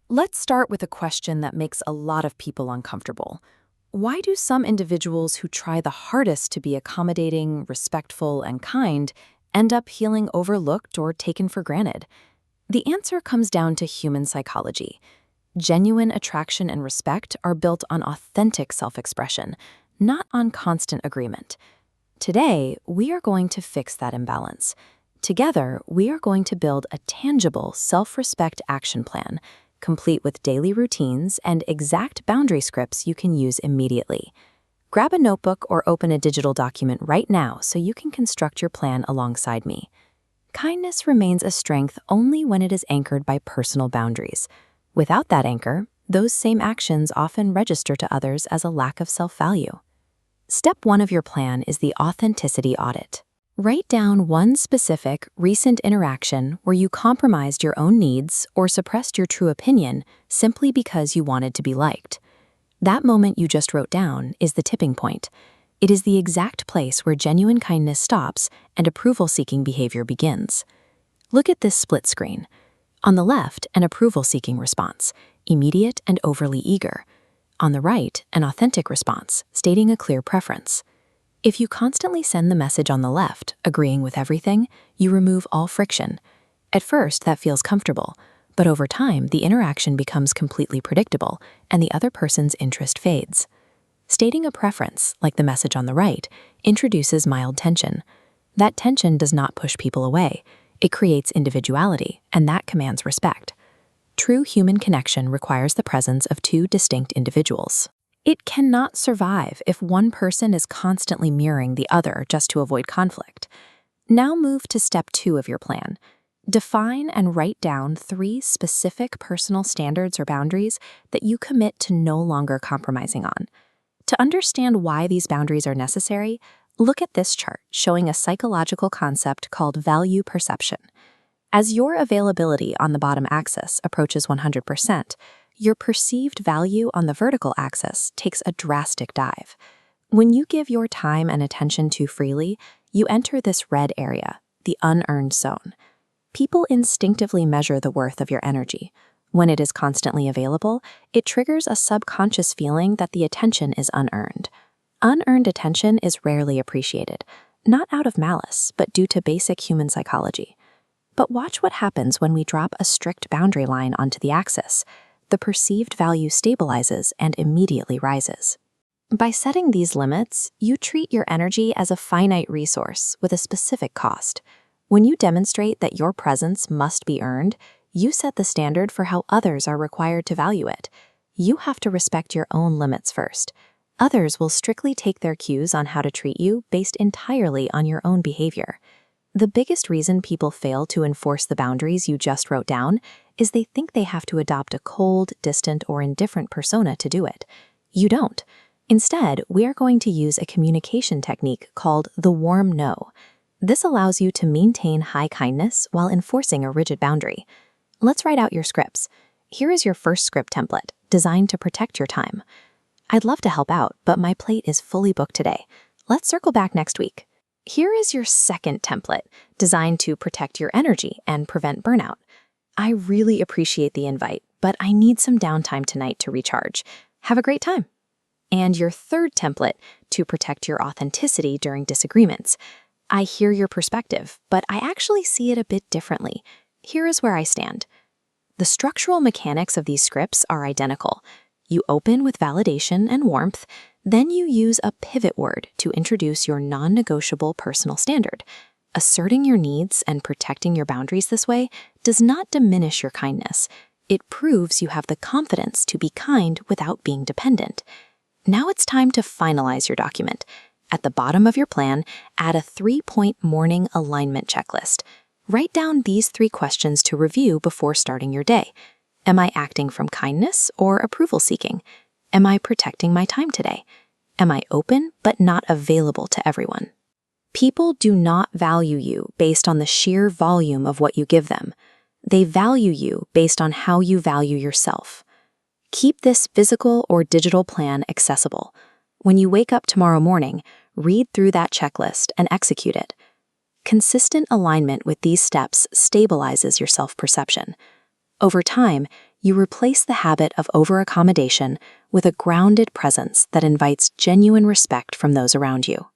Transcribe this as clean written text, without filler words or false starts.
Let's start with a question that makes a lot of people uncomfortable. Why do some individuals who try the hardest to be accommodating, respectful, and kind end up feeling overlooked or taken for granted? The answer comes down to human psychology. Genuine attraction and respect are built on authentic self-expression, not on constant agreement. Today, we are going to fix that imbalance. Together, we are going to build a tangible self-respect action plan, complete with daily routines and exact boundary scripts you can use immediately. Grab a notebook or open a digital document right now so you can construct your plan alongside me. Kindness remains a strength only when it is anchored by personal boundaries. Without that anchor, those same actions often register to others as a lack of self-value. Step 1 of your plan is the authenticity audit. Write down one specific, recent interaction where you compromised your own needs or suppressed your true opinion simply because you wanted to be liked. That moment you just wrote down is the tipping point. It is the exact place where genuine kindness stops and approval-seeking behavior begins. Look at this split screen. On the left, an approval-seeking response, immediate and overly eager. On the right, an authentic response, stating a clear preference. If you constantly send the message on the left, agreeing with everything, you remove all friction. At first, that feels comfortable, but over time, the interaction becomes completely predictable, and the other person's interest fades. Stating a preference, like the message on the right, introduces mild tension. That tension does not push people away. It creates individuality, and that commands respect. True human connection requires the presence of two distinct individuals. It cannot survive if one person is constantly mirroring the other just to avoid conflict. Now move to step 2 of your plan. Define and write down 3 specific personal standards or boundaries that you commit to no longer compromising on. To understand why these boundaries are necessary, look at this chart showing a psychological concept called value perception. As your availability on the bottom axis approaches 100%, your perceived value on the vertical axis takes a drastic dive. When you give your time and attention too freely, you enter this red area, the unearned zone. People instinctively measure the worth of your energy. When it is constantly available, it triggers a subconscious feeling that the attention is unearned. Unearned attention is rarely appreciated, not out of malice, but due to basic human psychology. But watch what happens when we drop a strict boundary line onto the axis. The perceived value stabilizes and immediately rises. By setting these limits, you treat your energy as a finite resource with a specific cost. When you demonstrate that your presence must be earned, you set the standard for how others are required to value it. You have to respect your own limits first. Others will strictly take their cues on how to treat you based entirely on your own behavior. The biggest reason people fail to enforce the boundaries you just wrote down is they think they have to adopt a cold, distant, or indifferent persona to do it. You don't. Instead, we are going to use a communication technique called the warm no. This allows you to maintain high kindness while enforcing a rigid boundary. Let's write out your scripts. Here is your first script template, designed to protect your time. I'd love to help out, but my plate is fully booked today. Let's circle back next week. Here is your second template, designed to protect your energy and prevent burnout. I really appreciate the invite, but I need some downtime tonight to recharge. Have a great time. And your third template, to protect your authenticity during disagreements. I hear your perspective, but I actually see it a bit differently. Here is where I stand. The structural mechanics of these scripts are identical. You open with validation and warmth, then you use a pivot word to introduce your non-negotiable personal standard. Asserting your needs and protecting your boundaries this way does not diminish your kindness. It proves you have the confidence to be kind without being dependent. Now it's time to finalize your document. At the bottom of your plan, add a 3-point morning alignment checklist. Write down these 3 questions to review before starting your day. Am I acting from kindness or approval seeking? Am I protecting my time today? Am I open but not available to everyone? People do not value you based on the sheer volume of what you give them. They value you based on how you value yourself. Keep this physical or digital plan accessible. When you wake up tomorrow morning, read through that checklist and execute it. Consistent alignment with these steps stabilizes your self-perception. Over time, You replace the habit of over-accommodation with a grounded presence that invites genuine respect from those around you.